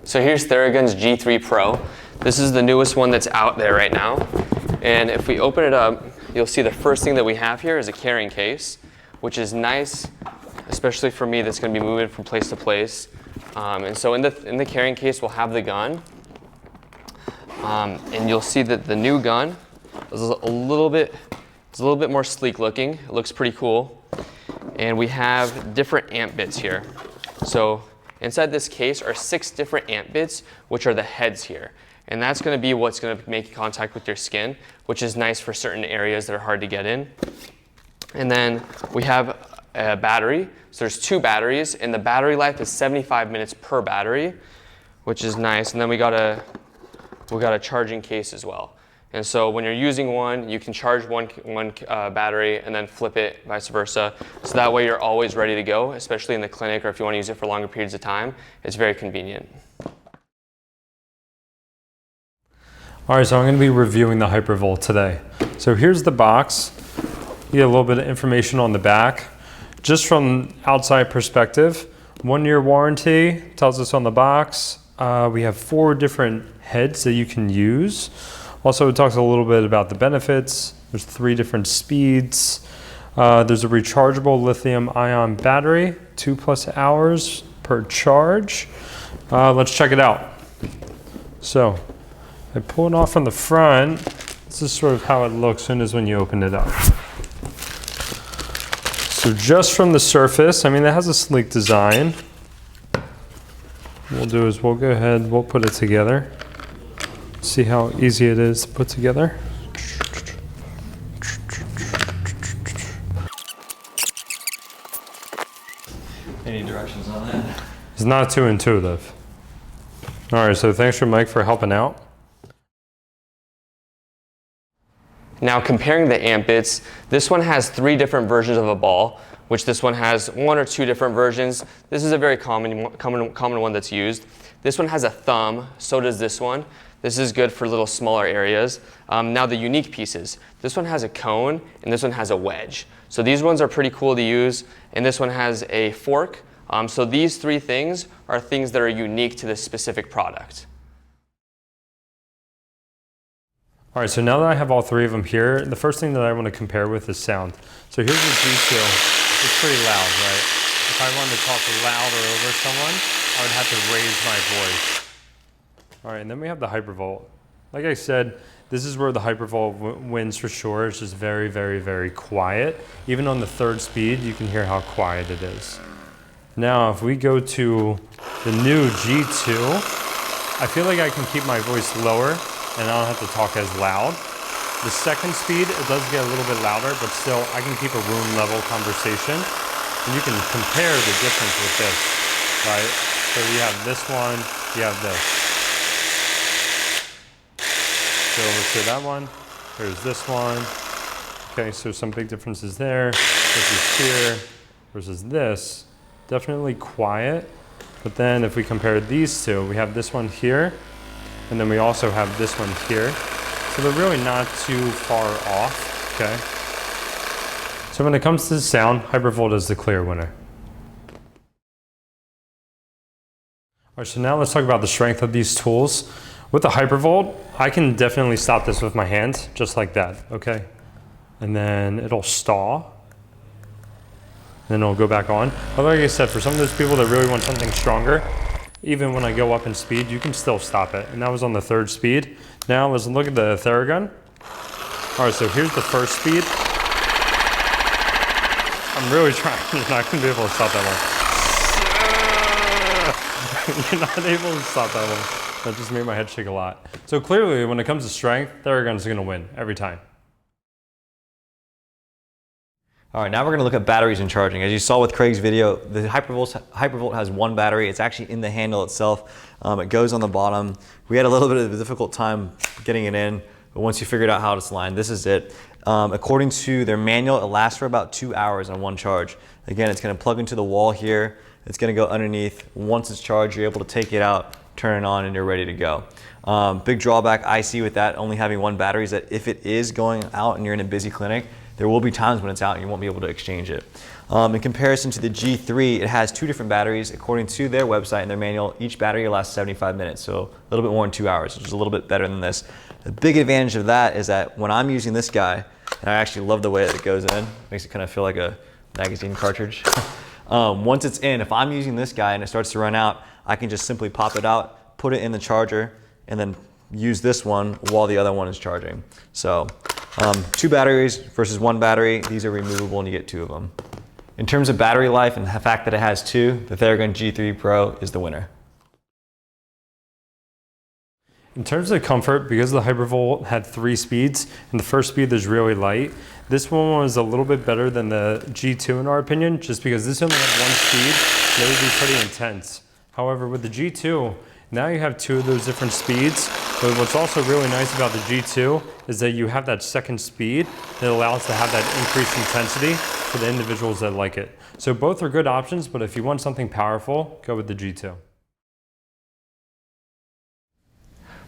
So here's Theragun's G3 Pro. This is the newest one that's out there right now. And if we open it up, you'll see the first thing that we have here is a carrying case, which is nice, especially for me that's going to be moving from place to place. And so in the carrying case, we'll have the gun. And you'll see that the new gun is a little bit more sleek looking. It looks pretty cool. And we have different amp bits here. So inside this case are 6 different amp bits, which are the heads here. And that's going to be what's going to make contact with your skin, which is nice for certain areas that are hard to get in. And then we have a battery. So there's 2 batteries, and the battery life is 75 minutes per battery, which is nice. And then we got a charging case as well. And so when you're using one, you can charge one battery and then flip it, vice versa. So that way you're always ready to go, especially in the clinic or if you want to use it for longer periods of time. It's very convenient. All right, so I'm going to be reviewing the Hypervolt today. So here's the box. You get a little bit of information on the back. Just from outside perspective, 1-year warranty tells us on the box. We have 4 different heads that you can use. Also, it talks a little bit about the benefits. There's 3 different speeds. There's a rechargeable lithium-ion battery, 2+ hours per charge. Let's check it out. So, I pull it off from the front. This is sort of how it looks soon as when you open it up. So just from the surface, I mean, it has a sleek design. What we'll do is we'll go ahead, we'll put it together. See how easy it is to put together. Any directions on that? It's not too intuitive. All right, so thanks for Mike for helping out. Now comparing the amp bits, this one has 3 different versions of a ball, which this one has 1 or 2 different versions. This is a very common one that's used. This one has a thumb, so does this one. This is good for little smaller areas. Now the unique pieces. This one has a cone and this one has a wedge. So these ones are pretty cool to use, and this one has a fork. So these 3 things are things that are unique to this specific product. All right, so now that I have all 3 of them here, the first thing that I want to compare with is sound. So here's the G2. It's pretty loud, right? If I wanted to talk louder over someone, I would have to raise my voice. All right, and then we have the Hypervolt. Like I said, this is where the Hypervolt wins for sure. It's just very, very, very quiet. Even on the 3rd speed, you can hear how quiet it is. Now, if we go to the new G2, I feel like I can keep my voice lower and I don't have to talk as loud. The 2nd speed, it does get a little bit louder, but still I can keep a room level conversation. And you can compare the difference with this, right? So you have this one, you have this. So let's say that one, here's this one. Okay, so some big differences there. This is here versus this. Definitely quiet. But then if we compare these 2, we have this one here, and then we also have this one here. So they're really not too far off, okay? So when it comes to the sound, Hypervolt is the clear winner. All right, so now let's talk about the strength of these tools. With the Hypervolt, I can definitely stop this with my hand, just like that, okay? And then it'll stall. Then it'll go back on. But like I said, for some of those people that really want something stronger, even when I go up in speed, you can still stop it. And that was on the 3rd speed. Now let's look at the Theragun. All right, so here's the 1st speed. I'm really trying. You're not gonna be able to stop that one. You're not able to stop that one. That just made my head shake a lot. So clearly, when it comes to strength, Theragun's gonna win every time. All right, now we're gonna look at batteries and charging. As you saw with Craig's video, the Hypervolt has 1 battery. It's actually in the handle itself. It goes on the bottom. We had a little bit of a difficult time getting it in, but once you figured out how it's lined, this is it. According to their manual, it lasts for about 2 hours on 1 charge. Again, it's gonna plug into the wall here. It's gonna go underneath. Once it's charged, you're able to take it out, turn it on, and you're ready to go. Big drawback I see with that only having 1 battery is that if it is going out and you're in a busy clinic, there will be times when it's out and you won't be able to exchange it. In comparison to the G3, it has 2 different batteries. According to their website and their manual, each battery lasts 75 minutes, so a little bit more than 2 hours, which is a little bit better than this. The big advantage of that is that when I'm using this guy, and I actually love the way that it goes in, makes it kind of feel like a magazine cartridge. Once it's in, if I'm using this guy and it starts to run out, I can just simply pop it out, put it in the charger, and then use this one while the other one is charging. So 2 batteries versus 1 battery, these are removable and you get 2 of them. In terms of battery life and the fact that it has 2, the Theragun G3 Pro is the winner. In terms of comfort, because the Hypervolt had 3 speeds, and the first speed is really light, this one was a little bit better than the G2 in our opinion, just because this only had 1 speed, and it would be pretty intense. However, with the G2, now you have 2 of those different speeds, but what's also really nice about the G2 is that you have that second speed that allows to have that increased intensity for the individuals that like it. So both are good options, but if you want something powerful, go with the G2.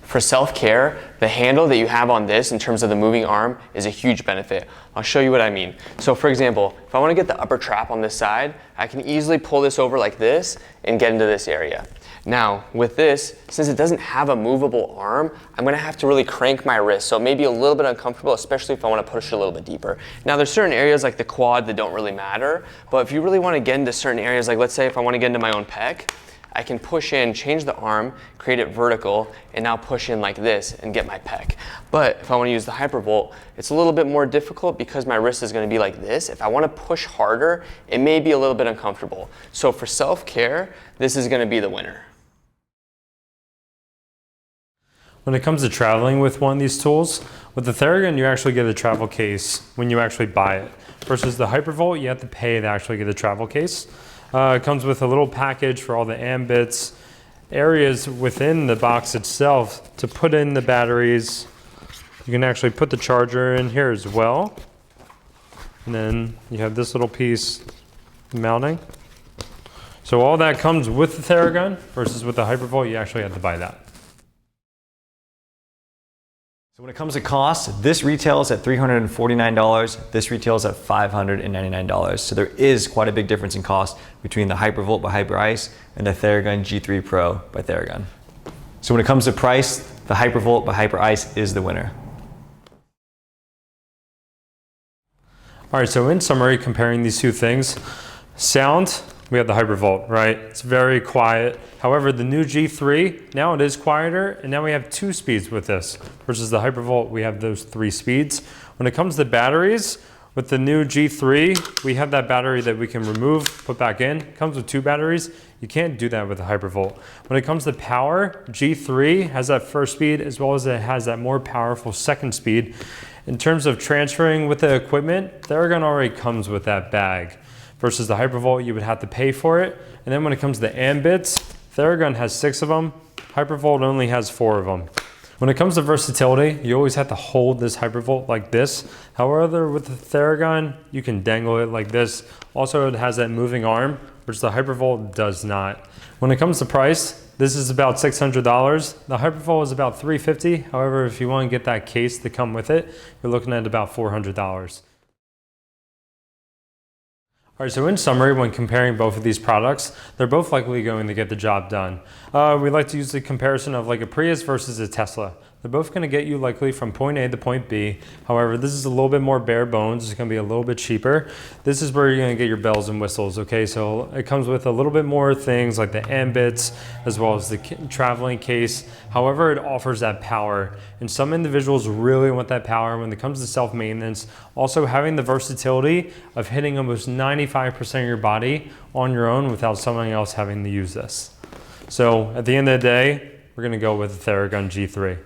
For self-care, the handle that you have on this in terms of the moving arm is a huge benefit. I'll show you what I mean. So for example, if I want to get the upper trap on this side, I can easily pull this over like this and get into this area. Now with this, since it doesn't have a movable arm, I'm going to have to really crank my wrist, so it may be a little bit uncomfortable, especially if I want to push it a little bit deeper. Now there's certain areas like the quad that don't really matter, but if you really want to get into certain areas, like let's say if I want to get into my own pec, I can push in, change the arm, create it vertical, and now push in like this and get my pec. But if I want to use the Hypervolt, it's a little bit more difficult because my wrist is going to be like this. If I want to push harder, it may be a little bit uncomfortable. So for self-care, this is going to be the winner. When it comes to traveling with one of these tools, with the Theragun, you actually get a travel case when you actually buy it. Versus the Hypervolt, you have to pay to actually get a travel case. It comes with a little package for all the ambits, areas within the box itself to put in the batteries. You can actually put the charger in here as well. And then you have this little piece mounting. So all that comes with the Theragun versus with the Hypervolt, you actually have to buy that. So when it comes to cost, this retails at $349, this retails at $599. So there is quite a big difference in cost between the Hypervolt by Hyperice and the Theragun G3 Pro by Theragun. So when it comes to price, the Hypervolt by Hyperice is the winner. All right, so in summary, comparing these 2 things, sound, we have the Hypervolt, right? It's very quiet. However, the new G3, now it is quieter, and now we have 2 speeds with this. Versus the Hypervolt, we have those 3 speeds. When it comes to batteries, with the new G3, we have that battery that we can remove, put back in. It comes with 2 batteries. You can't do that with the Hypervolt. When it comes to power, G3 has that first speed as well as it has that more powerful second speed. In terms of transferring with the equipment, Theragun already comes with that bag. Versus the Hypervolt, you would have to pay for it. And then when it comes to ambits, Theragun has 6 of them. Hypervolt only has 4 of them. When it comes to versatility, you always have to hold this Hypervolt like this. However, with the Theragun, you can dangle it like this. Also, it has that moving arm, which the Hypervolt does not. When it comes to price, this is about $600. The Hypervolt is about $350. However, if you want to get that case to come with it, you're looking at about $400. All right, so in summary, when comparing both of these products, they're both likely going to get the job done. We like to use the comparison of like a Prius versus a Tesla. They're both going to get you likely from point A to point B. However, this is a little bit more bare bones. It's going to be a little bit cheaper. This is where you're going to get your bells and whistles, okay? So it comes with a little bit more things like the ambits as well as the traveling case. However, it offers that power. And some individuals really want that power when it comes to self-maintenance. Also having the versatility of hitting almost 95% of your body on your own without someone else having to use this. So at the end of the day, we're going to go with the Theragun G3.